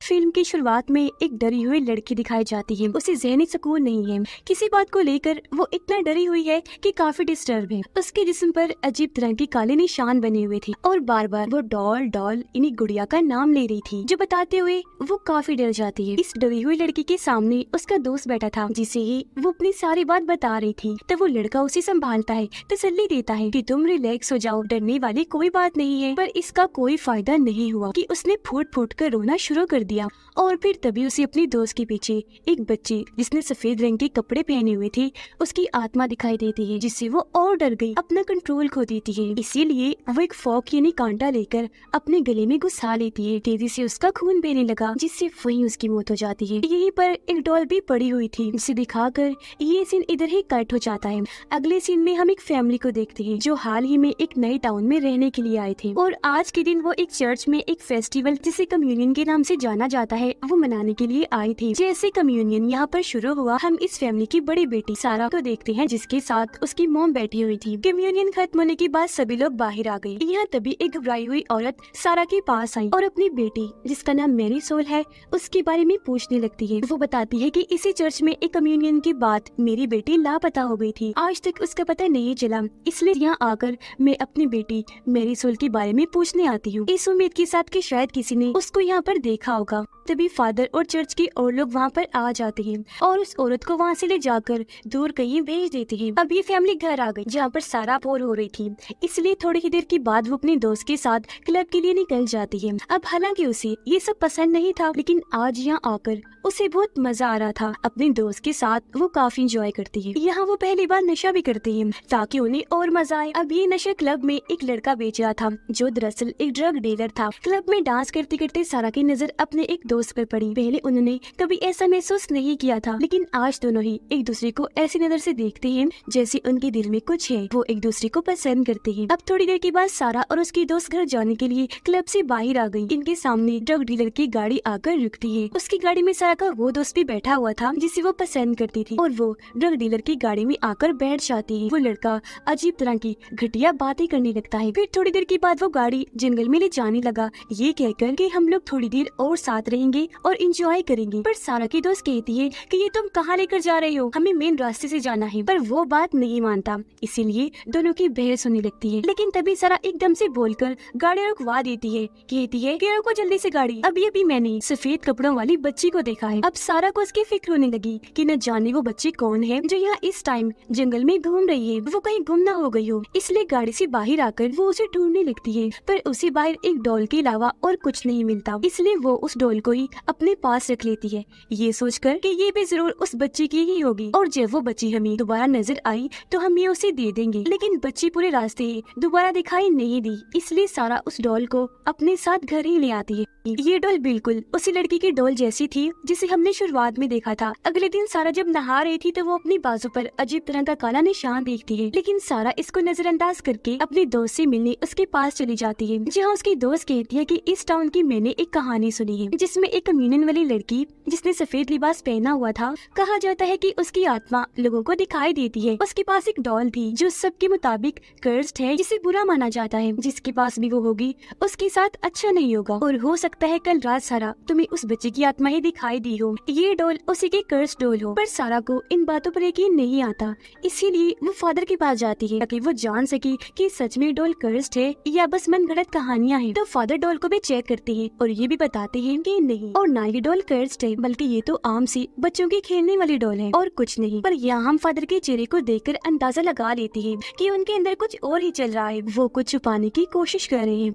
Film की शुरुआत में एक डरी हुई लड़की दिखाई जाती है। उसे ज़हनी सुकून नहीं है। किसी बात को लेकर वो इतना डरी हुई है कि काफी डिस्टर्ब है। उसके जिस्म पर अजीब तरह के काले निशान बने हुए थे और बार बार वो डॉल डॉल इन्हीं गुड़िया का नाम ले रही थी, जो बताते हुए वो काफी डर जाती है। इस डरी हुई लड़की के सामने उसका दोस्त बैठा था, जिसे ही वो अपनी सारी बात बता रही थी। तब वो लड़का उसे संभालता है, तसल्ली देता है कि तुम रिलैक्स हो जाओ, डरने वाली कोई बात नहीं है। पर इसका कोई फायदा नहीं हुआ कि उसने फूट फूट कर रोना शुरू कर दिया। और फिर तभी उसे अपनी दोस्त के पीछे एक बच्ची जिसने सफेद रंग के कपड़े पहने हुए थे उसकी आत्मा दिखाई देती है, जिससे वो और डर गई, अपना कंट्रोल खो देती है। इसीलिए वो एक फॉक यानी कांटा लेकर अपने गले में घुसा लेती है। तेजी से उसका खून बहने लगा, जिससे वहीं उसकी मौत हो जाती है। यहीं पर एक डॉल भी पड़ी हुई थी, जिसे दिखाकर ये सीन इधर ही कट हो जाता है। अगले सीन में हम एक फैमिली को देखते हैं जो हाल ही में एक नए टाउन में रहने के लिए आए थे और आज के दिन वो एक चर्च में एक फेस्टिवल जिसे कम्युनियन के नाम से जाना जाता है वो मनाने के लिए आई थी। जैसे कम्युनियन यहाँ पर शुरू हुआ, हम इस फैमिली की बड़ी बेटी सारा को देखते हैं, जिसके साथ उसकी मॉम बैठी हुई थी। कम्युनियन खत्म होने के बाद सभी लोग बाहर आ गए। यहाँ तभी एक घबराई हुई औरत सारा के पास आई और अपनी बेटी जिसका नाम मेरी सोल है उसके बारे में पूछने लगती है। वो बताती है कि इसी चर्च में एक कम्युनियन के बाद मेरी बेटी लापता हो गई थी, आज तक उसका पता नहीं चला, इसलिए यहाँ आकर मैं अपनी बेटी मेरी सोल के बारे में पूछने आती हूँ, इस उम्मीद के साथ कि शायद किसी ने उसको यहाँ पर देखा होगा। तभी फादर और चर्च के और लोग वहाँ पर आ जाते हैं और उस औरत को वहाँ से ले जाकर दूर कहीं भेज देते हैं। अब ये फैमिली घर आ गई जहाँ पर सारा बोर हो रही थी, इसलिए थोड़ी ही देर के बाद वो अपने दोस्त के साथ क्लब के लिए निकल जाती है। अब हालांकि उसे ये सब पसंद नहीं था, लेकिन आज यहाँ आकर उसे बहुत मजा आ रहा था। अपने दोस्त के साथ वो काफी इंजॉय करती है। यहाँ वो पहली बार नशा भी करती है ताकि उन्हें और मजा आए। अब ये नशा क्लब में एक लड़का बेच रहा था जो दरअसल एक ड्रग डीलर था। क्लब में डांस करते करते सारा की नजर अपने एक दोस्त पर पड़ी। पहले उन्होंने कभी ऐसा महसूस नहीं किया था, लेकिन आज दोनों ही एक दूसरे को ऐसी नजर से देखते हैं जैसे उनके दिल में कुछ है, वो एक दूसरे को पसंद करते हैं। अब थोड़ी देर के बाद सारा और उसकी दोस्त घर जाने के लिए क्लब से बाहर आ गई। इनके सामने ड्रग डीलर की गाड़ी आकर रुकती है। उसकी गाड़ी में सारा का वो दोस्त भी बैठा हुआ था जिसे वो पसंद करती थी और वो ड्रग डीलर की गाड़ी में आकर बैठ जाती है। वो लड़का अजीब तरह की घटिया बातें करने लगता है। फिर थोड़ी देर के बाद वो गाड़ी जंगल में ले जाने लगा, ये कहकर कि हम लोग थोड़ी देर और साथ रहेंगे और इंजॉय करेंगे। पर सारा की दोस्त कहती है कि ये तुम कहाँ लेकर जा रहे हो, हमें मेन रास्ते से जाना है। पर वो बात नहीं मानता, इसीलिए दोनों की बहस होने लगती है। लेकिन तभी सारा एकदम से बोलकर गाड़ी रुकवा देती है, कहती है कि रुको जल्दी से गाड़ी, अभी मैंने सफेद कपड़ों वाली बच्ची को देखा है। अब सारा को उसकी फिक्र होने लगी कि न जाने वो बच्ची कौन है जो यहाँ इस टाइम जंगल में घूम रही है, वो कहीं गुम न हो गई हो। इसलिए गाड़ी से बाहर आकर वो उसे ढूंढने लगती है, पर उसे बाहर एक डॉल के अलावा और कुछ नहीं मिलता। इसलिए वो उस डॉल को ही अपने पास रख लेती है, ये सोचकर कि ये भी जरूर उस बच्ची की ही होगी और जब वो बच्ची हमें दोबारा नजर आई तो हम ये उसे दे देंगे। लेकिन बच्ची पूरे रास्ते दोबारा दिखाई नहीं दी, इसलिए सारा उस डॉल को अपने साथ घर ही ले आती है। ये डॉल बिल्कुल उसी लड़की की डॉल जैसी थी जिसे हमने शुरुआत में देखा था। अगले दिन सारा जब नहा रही थी तो वो अपनी बाजू पर अजीब तरह का काला निशान देखती है, लेकिन सारा इसको नजरअंदाज करके अपने दोस्त से मिलने उसके पास चली जाती है, जहाँ उसकी दोस्त कहती है कि इस टाउन की मैंने एक कहानी सुनी है जिसमें एक कम्युनियन वाली लड़की जिसने सफेद लिबास पहना हुआ था, कहा जाता है कि उसकी आत्मा लोगों को दिखाई देती है। उसके पास एक डॉल थी जो सबके मुताबिक कर्स्ड है, जिसे बुरा माना जाता है। जिसके पास भी वो होगी उसके साथ अच्छा नहीं होगा और हो सकता है कल रात सारा तुम्हें उस बच्चे की आत्मा ही दिखाई दी हो, ये डॉल उसी की कर्स्ड डॉल हो। पर सारा को इन बातों पर यकीन नहीं आता, इसीलिए वो फादर के पास जाती है ताकि वो जान सके कि सच में डॉल कर्स्ड है या बस मन गढ़ंत कहानियां हैं। तो फादर डॉल को भी चेक करते हैं और ये भी बताते हैं कि नहीं, और ना ये डॉल कर्स्ड है बल्कि ये तो आम सी बच्चों की खेलने वाली डॉल है और कुछ नहीं। पर यहाँ हम फादर के चेहरे को देखकर अंदाजा लगा लेते हैं कि उनके अंदर कुछ और ही चल रहा है, वो कुछ छुपाने की कोशिश कर रहे हैं।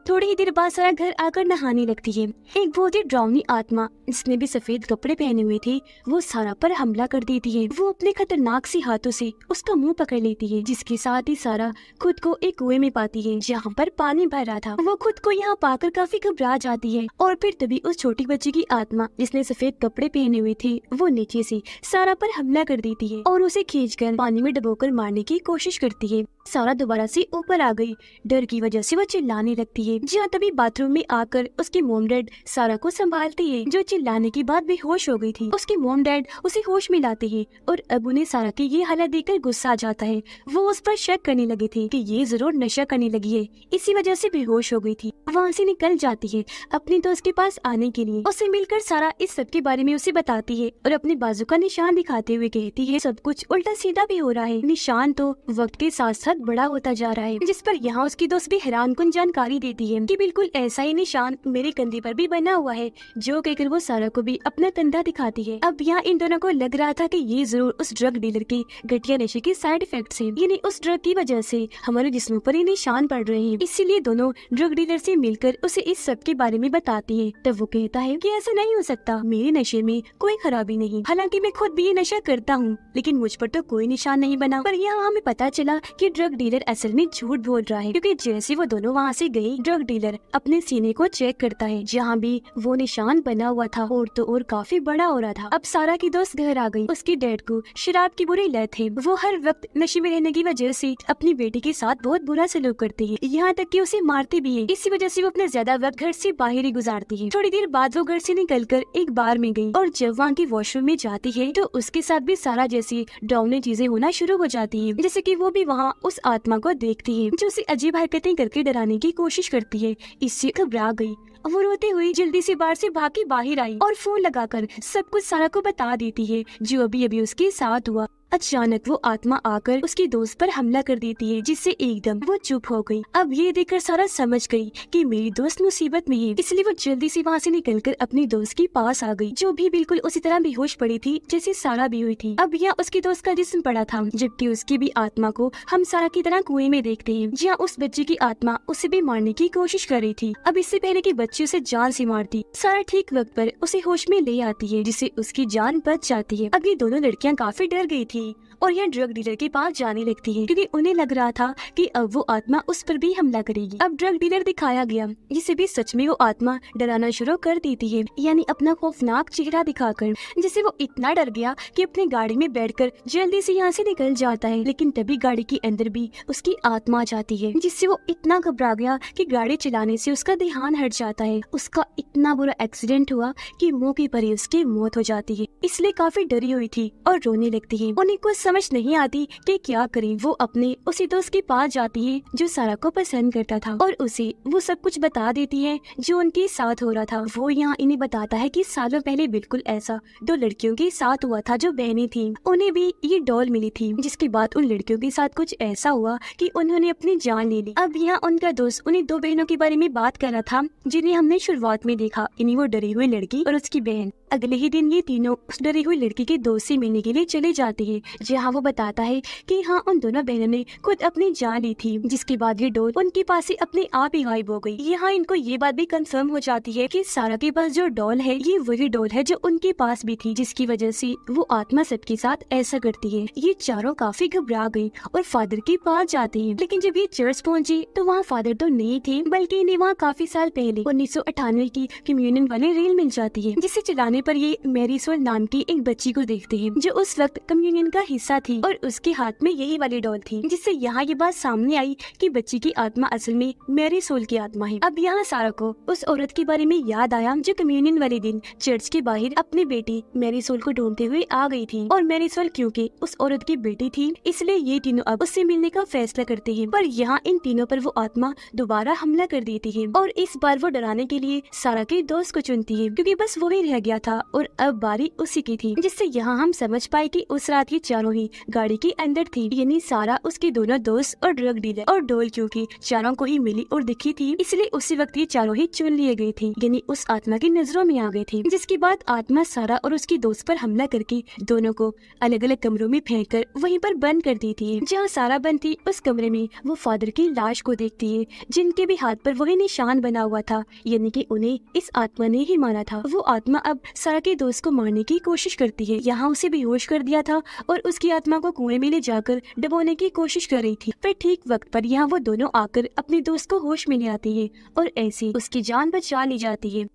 थोड़ी ही देर बाद सारा घर आकर नहाने लगती है। एक बहुत ही डरावनी आत्मा जिसने भी सफेद कपड़े पहने हुए थे वो सारा पर हमला कर देती है। वो अपने खतरनाक सी हाथों से उसका मुंह पकड़ लेती है, जिसके साथ ही सारा खुद को एक कुएं में पाती है जहाँ पर पानी भर रहा था। वो खुद को यहाँ पाकर काफी घबरा जाती है और फिर तभी उस छोटी बच्ची की आत्मा जिसने सफेद कपड़े पहने हुए थे वो नीचे से सारा पर हमला कर देती है और उसे खींचकर पानी में डुबोकर मारने की कोशिश करती है। सारा दोबारा से ऊपर आ गई। डर की वजह से वो चिल्लाने लगती है। जहाँ तभी बाथरूम में आकर उसकी मोम डैड सारा को संभालती है, जो चिल्लाने के बाद बेहोश हो गई थी। उसके मोम डैड उसे होश में लाते हैं और अब उन्हें सारा की ये हालत देखकर गुस्सा आ जाता है। वो उस पर शक करने लगे थे कि ये जरूर नशा करने लगी है, इसी वजह से बेहोश हो गई थी। वहाँ से निकल जाती है अपने दोस्त के पास आने के लिए। उसे मिलकर सारा इस सब के बारे में उसे बताती है और अपने बाजू का निशान दिखाते हुए कहती है सब कुछ उल्टा सीधा भी हो रहा है। निशान तो वक्त के साथ साथ बड़ा होता जा रहा है, जिस पर यहाँ उसकी दोस्त भी हैरानकुन जानकारी देती है कि बिल्कुल ऐसा ही निशान मेरे कंधे पर भी बना हुआ है, जो कहकर वो सारा को भी अपना कंधा दिखाती है। अब यहाँ इन दोनों को लग रहा था कि ये जरूर उस ड्रग डीलर के घटिया नशे के साइड इफेक्ट्स हैं, यानी उस ड्रग की वजह से हमारे जिस्मों पर ये निशान पड़ रहे हैं। इसीलिए दोनों ड्रग डीलर से मिलकर उसे इस सब के बारे में बताती है। तब वो कहता है कि ऐसा नहीं हो सकता, मेरे नशे में कोई खराबी नहीं, हालांकि मैं खुद भी ये नशा करता हूँ, लेकिन मुझ पर तो कोई निशान नहीं बना। पर यहाँ हमें पता चला कि ड्रग डीलर असल में झूठ बोल रहा है, क्योंकि जैसे वो दोनों वहाँ से गई, ड्रग डीलर अपने सीने को चेक करता है, जहाँ भी वो निशान बना हुआ था और तो और काफी बड़ा हो रहा था। अब सारा की दोस्त घर आ गई। उसकी डैड को शराब की बुरी लत है, वो हर वक्त नशे में रहने की वजह से अपनी बेटी के साथ बहुत बुरा सलूक करती है, यहाँ तक कि उसे मारती भी है। इसी वजह से वो अपना ज्यादा वक्त घर से बाहर ही गुजारती है। थोड़ी देर बाद वो घर से निकलकर एक बार में गई और जब वहाँ की वॉशरूम में जाती है तो उसके साथ भी सारा जैसी डरावनी चीजें होना शुरू हो जाती है, जैसे कि वो भी वहाँ उस आत्मा को देखती है जो उसे अजीब हरकतें करके डराने की कोशिश करती है। इससे घबरा गई, वो रोते हुए जल्दी से बाहर से भाग के बाहर आई और फोन लगाकर सब कुछ सारा को बता देती है जो अभी अभी उसके साथ हुआ। अचानक वो आत्मा आकर उसकी दोस्त पर हमला कर देती है, जिससे एकदम वो चुप हो गई। अब ये देखकर सारा समझ गई कि मेरी दोस्त मुसीबत में है, इसलिए वो जल्दी से वहाँ से निकलकर अपनी दोस्त के पास आ गई, जो भी बिल्कुल उसी तरह बेहोश पड़ी थी जैसे सारा भी हुई थी। अब यहाँ उसकी दोस्त का जिस्म पड़ा था, जबकि उसकी भी आत्मा को हम सारा की तरह कुएं में देखते हैं, जहाँ उस बच्चे की आत्मा उसे भी मारने की कोशिश कर रही थी। अब इससे पहले कि बच्चे उसे जान से मारती, सारा ठीक वक्त पर उसे होश में ले आती है, जिससे उसकी जान बच जाती है। अब ये दोनों लड़कियां काफी डर गई थी और यह ड्रग डीलर के पास जाने लगती है, क्योंकि उन्हें लग रहा था कि अब वो आत्मा उस पर भी हमला करेगी। अब ड्रग डीलर दिखाया गया, जिसे भी सच में वो आत्मा डराना शुरू कर देती है, यानी अपना खौफनाक चेहरा दिखाकर, जिससे वो इतना डर गया कि अपनी गाड़ी में बैठकर जल्दी से यहाँ से निकल जाता है। लेकिन तभी गाड़ी के अंदर भी उसकी आत्मा आ जाती है, जिससे वो इतना घबरा गया कि गाड़ी चलाने से उसका ध्यान हट जाता है। उसका इतना बुरा एक्सीडेंट हुआ कि मौके पर ही उसकी मौत हो जाती है, इसलिए काफी डरी हुई थी और रोने लगती है। उन्हें कुछ समझ नहीं आती कि क्या करें। वो अपने उसी दोस्त के पास जाती है जो सारा को पसंद करता था और उसे वो सब कुछ बता देती है जो उनके साथ हो रहा था। वो यहाँ इन्हें बताता है कि सालों पहले बिल्कुल ऐसा दो लड़कियों के साथ हुआ था जो बहनें थीं। उन्हें भी ये डॉल मिली थी, जिसके बाद उन लड़कियों के साथ कुछ ऐसा हुआ कि उन्होंने अपनी जान ले ली। अब यहाँ उनका दोस्त उन्हें दो बहनों के बारे में बात कर रहा था जिन्हें हमने शुरुआत में देखा, इन्हीं वो डरी हुई लड़की और उसकी बहन। अगले ही दिन ये तीनों उस डरी हुई लड़की के दोस्त से मिलने के लिए चले जाते हैं, जहाँ वो बताता है कि हाँ उन दोनों बहनों ने खुद अपनी जान ली थी, जिसके बाद ये डॉल उनके पास से अपने आप ही गायब हो गई। यहाँ इनको ये बात भी कंफर्म हो जाती है कि सारा के पास जो डॉल है ये वही डॉल है जो उनके पास भी थी, जिसकी वजह से वो आत्मा सबके साथ ऐसा करती है। ये चारों काफी घबरा गई और फादर के पास जाते हैं, लेकिन जब ये चर्च पहुँची तो वहाँ फादर तो नहीं थे, बल्कि इन्हें वहाँ काफी साल पहले 1998 की कम्युनियन वाली रील मिल जाती है, जिसे चलाने पर ये मैरी सोल नाम की एक बच्ची को देखते हैं जो उस वक्त कम्युनियन का हिस्सा थी और उसके हाथ में यही वाली डॉल थी, जिससे यहाँ ये बात सामने आई कि बच्ची की आत्मा असल में मैरी सोल की आत्मा है। अब यहाँ सारा को उस औरत के बारे में याद आया जो कम्युनियन वाले दिन चर्च के बाहर अपनी बेटी मैरी सोल को ढूंढते हुए आ गई थी, और मैरी सोल क्योंकि उस औरत की बेटी थी इसलिए ये तीनों अब उससे मिलने का फैसला करते हैं। पर यहाँ इन तीनों पर वो आत्मा दोबारा हमला कर देती है और इस बार वो डराने के लिए सारा के दोस्त को चुनती है, क्योंकि बस वही रह गया था और अब बारी उसी की थी। जिससे यहाँ हम समझ पाए कि उस रात ये चारों ही गाड़ी के अंदर थी, यानी सारा, उसके दोनों दोस्त और ड्रग डीलर और डॉल, क्योंकि चारों को ही मिली और दिखी थी इसलिए उसी वक्त ये चारों ही चुन लिए गए थे, यानी उस आत्मा की नजरों में आ गए थे। जिसके बाद आत्मा सारा और उसकी दोस्त पर हमला करके दोनों को अलग अलग कमरों में फेंक कर वहीं पर बंद कर दी थी। जहाँ सारा बंद थी उस कमरे में वो फादर की लाश को देखती है, जिनके भी हाथ पर वही निशान बना हुआ था, यानी कि उन्हें इस आत्मा ने ही मारा था। वो आत्मा अब सारा के दोस्त को मारने की कोशिश करती है। यहाँ उसे बेहोश कर दिया था और उसकी आत्मा को कुएं में ले जाकर डुबोने की कोशिश कर रही थी। पर ठीक वक्त पर यहाँ वो दोनों आकर अपने दोस्त को होश में ले आती है और ऐसे उसकी जान बचा ली जाती है।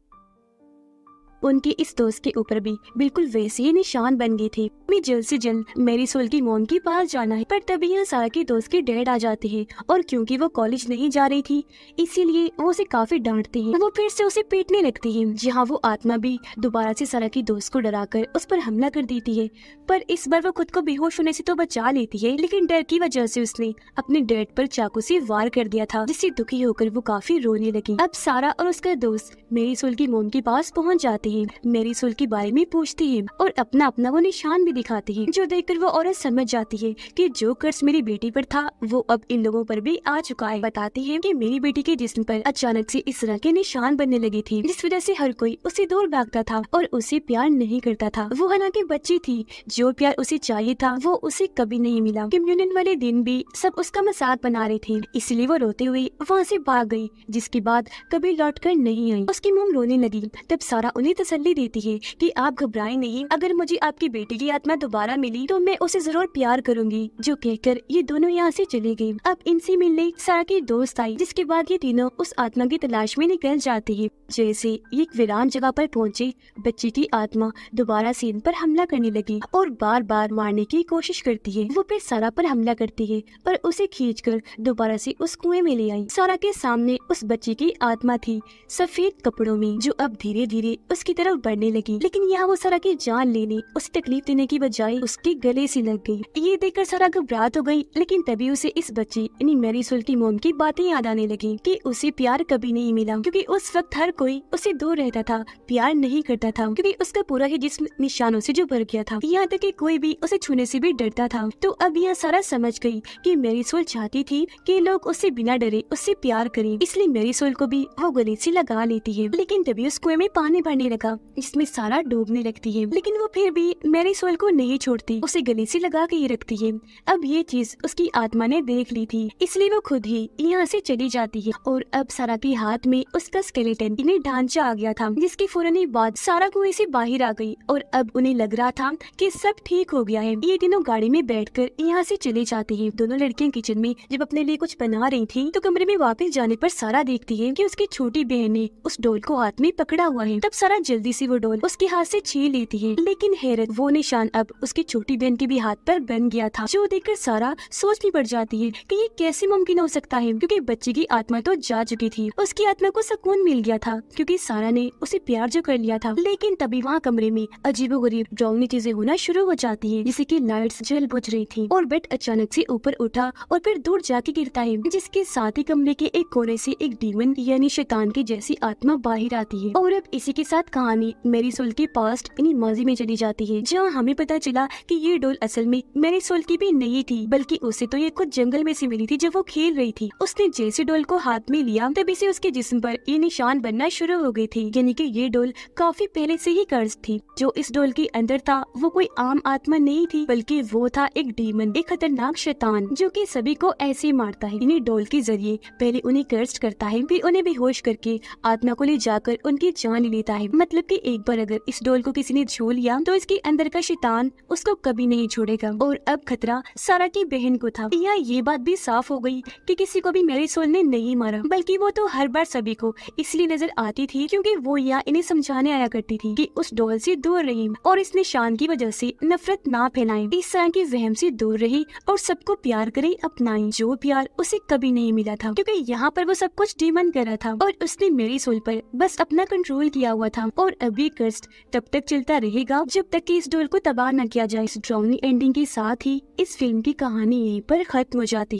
उनके इस दोस्त के ऊपर भी बिल्कुल वैसे ही निशान बन गए थे। मैं जल्द से जल्द मैरीसोल की मॉम के पास जाना है, पर तभी यहाँ सारा के दोस्त के डैड आ जाते हैं और क्योंकि वो कॉलेज नहीं जा रही थी इसीलिए वो उसे काफी डांटते हैं। वो फिर से उसे पीटने लगती है, जहाँ वो आत्मा भी दोबारा से सारा की दोस्त को डराकर उस पर हमला कर देती है। पर इस बार वो खुद को बेहोश होने से तो बचा लेती है, लेकिन डर की वजह से उसने अपने डैड पर चाकू से वार कर दिया था, जिससे दुखी होकर वो काफी रोने लगी। अब सारा और उसका दोस्त मैरीसोल की मोम के पास पहुंच जाते हैं, मैरीसोल के बारे में पूछते हैं और अपना अपना वो निशान भी दिखाते हैं, जो देखकर वो औरत समझ जाती है कि जो कर्ज मेरी बेटी पर था वो अब इन लोगों पर भी आ चुका है। बताते हैं कि मेरी बेटी के जिस्म पर अचानक से इस तरह के निशान बनने लगे थे, जिस वजह से हर कोई उसे दूर भागता था और उसे प्यार नहीं करता था। वो हालांकि बच्ची थी, जो प्यार उसे चाहिए था वो उसे कभी नहीं मिला। कम्युनियन वाले दिन भी सब उसका मजाक बना रहे थे, इसलिए वो रोते हुए वहाँ से भाग गई, जिसके बाद कभी लौट कर नहीं आई। उसकी मोम रोने लगी। तब सारा उन्हें तसल्ली देती है कि आप घबराएं नहीं, अगर मुझे आपकी बेटी की आत्मा दोबारा मिली तो मैं उसे जरूर प्यार करूंगी। जो कहकर ये दोनों यहाँ से चली गई। अब इनसे मिलने सारा की दोस्त आई, जिसके बाद ये तीनों उस आत्मा की तलाश में निकल जाती है। जैसे एक वीरान जगह पर पहुँचे, बच्ची की आत्मा दोबारा से इन पर हमला करने लगी और बार बार मारने की कोशिश करती है। वो फिर सारा पर हमला करती है और उसे खींचकर दोबारा से उस कुएं में ले आई। सारा के सामने उस बच्ची की आत्मा थी, सफेद कपड़ों में, जो अब धीरे धीरे उसकी तरफ बढ़ने लगी। लेकिन यहाँ वो सारा की जान लेने, उसे तकलीफ देने की बजाय उसके गले से लग गई। ये देखकर सारा घबरा तो गई, लेकिन तभी उसे इस बच्ची यानी मैरीसोल की मोम की बातें याद आने लगी कि उसे प्यार कभी नहीं मिला, क्योंकि उस वक्त हर कोई उसे दूर रहता था, प्यार नहीं करता था, क्योंकि उसका पूरा ही जिस्म निशानों से जो भर गया था। यहाँ तक कि कोई भी उसे छूने से भी डरता था। तो अब यहाँ सारा समझ गई कि मैरीसोल चाहती थी कि लोग उससे बिना डरे उससे प्यार करें, इसलिए मैरीसोल को भी वो गले से लगा लेती है। लेकिन तभी उस कुएं में पानी भरने लगा, इसमें सारा डूबने लगती है, लेकिन वो फिर भी मैरीसोल को नहीं छोड़ती, उसे गले से लगा के ही रखती है। अब ये चीज उसकी आत्मा ने देख ली थी, इसलिए वो खुद ही यहाँ से चली जाती है। और अब सारा के हाथ में उसका स्केलेटन इन्हें ढांचा आ गया था, जिसकी फौरन ही बाद सारा कुएं से बाहर आ गई और अब उन्हें लग रहा था कि सब ठीक हो गया है। ये तीनों गाड़ी में बैठकर यहाँ से चले जाते हैं। दोनों लड़कियां किचन में जब अपने लिए कुछ बना रही थी तो कमरे में वापस जाने पर सारा देखती है कि उसकी छोटी बहन ने उस डॉल को हाथ में पकड़ा हुआ है। तब सारा जल्दी से वो डॉल उसके हाथ से छीन लेती है, लेकिन हैरत, वो निशान अब उसकी छोटी बहन के भी हाथ पर बन गया था, जो देखकर सारा सोच में पड़ जाती है कि ये कैसे मुमकिन हो सकता है, क्योंकि बच्चे की आत्मा तो जा चुकी थी, उसकी आत्मा को सुकून मिल गया था क्योंकि सारा ने उसे प्यार जो कर लिया था। लेकिन तभी वहाँ कमरे में अजीबोगरीब डरावनी चीजें होना शुरू हो जाती है, जैसे कि लाइट्स जल बुझ रही थी और बेड अचानक से ऊपर उठा और फिर दूर जाके गिरता है, जिसके साथ ही कमरे के एक कोने से एक डीमन यानी शैतान की जैसी आत्मा बाहर आती है। और अब इसी के साथ कहानी मैरीसोल के पास्ट यानी माजी में चली जाती है, जहाँ हमें पता चला कि ये डॉल असल में मैरीसोल की भी नहीं थी, बल्कि उसे तो ये खुद जंगल में से मिली थी जब वो खेल रही थी। उसने जैसे डॉल को हाथ में लिया तभी से उसके जिस्म पर ये निशान बनना शुरू हो गई थी, यानी कि ये डॉल काफी पहले से ही कर्ज थी। जो इस डॉल के अंदर था वो कोई आम आत्मा नहीं थी, बल्कि वो था एक डीमन, एक खतरनाक शैतान, जो कि सभी को ऐसे मारता है। इन्हीं डॉल के जरिए पहले उन्हें कर्ज करता है, फिर उन्हें बेहोश करके आत्मा को ले जाकर उनकी जान लेता है। मतलब कि एक बार अगर इस डॉल को किसी ने छू लिया तो इसके अंदर का शैतान उसको कभी नहीं छोड़ेगा। और अब खतरा सारा की बहन को था। यहाँ ये बात भी साफ हो गई कि किसी को भी मैरीसोल ने नहीं मारा, बल्कि वो तो हर बार सभी को इसलिए नजर आती थी क्योंकि वो यहाँ इन्हें समझाने आया करती थी कि उस डॉल से दूर रही और इस निशान की वजह से नफरत ना फैलाएं, इस तरह के वहम से दूर रही और सबको प्यार करे अपनाएं, जो प्यार उसे कभी नहीं मिला था, क्योंकि यहाँ पर वो सब कुछ डीमन कर रहा था और उसने मैरीसोल पर बस अपना कंट्रोल किया हुआ था। और अभी कर्ज तब तक चलता रहेगा जब तक कि इस डॉल को तबाह न किया जाए। इस ड्राउनी एंडिंग के साथ ही इस फिल्म की कहानी यहीं पर खत्म हो जाती है।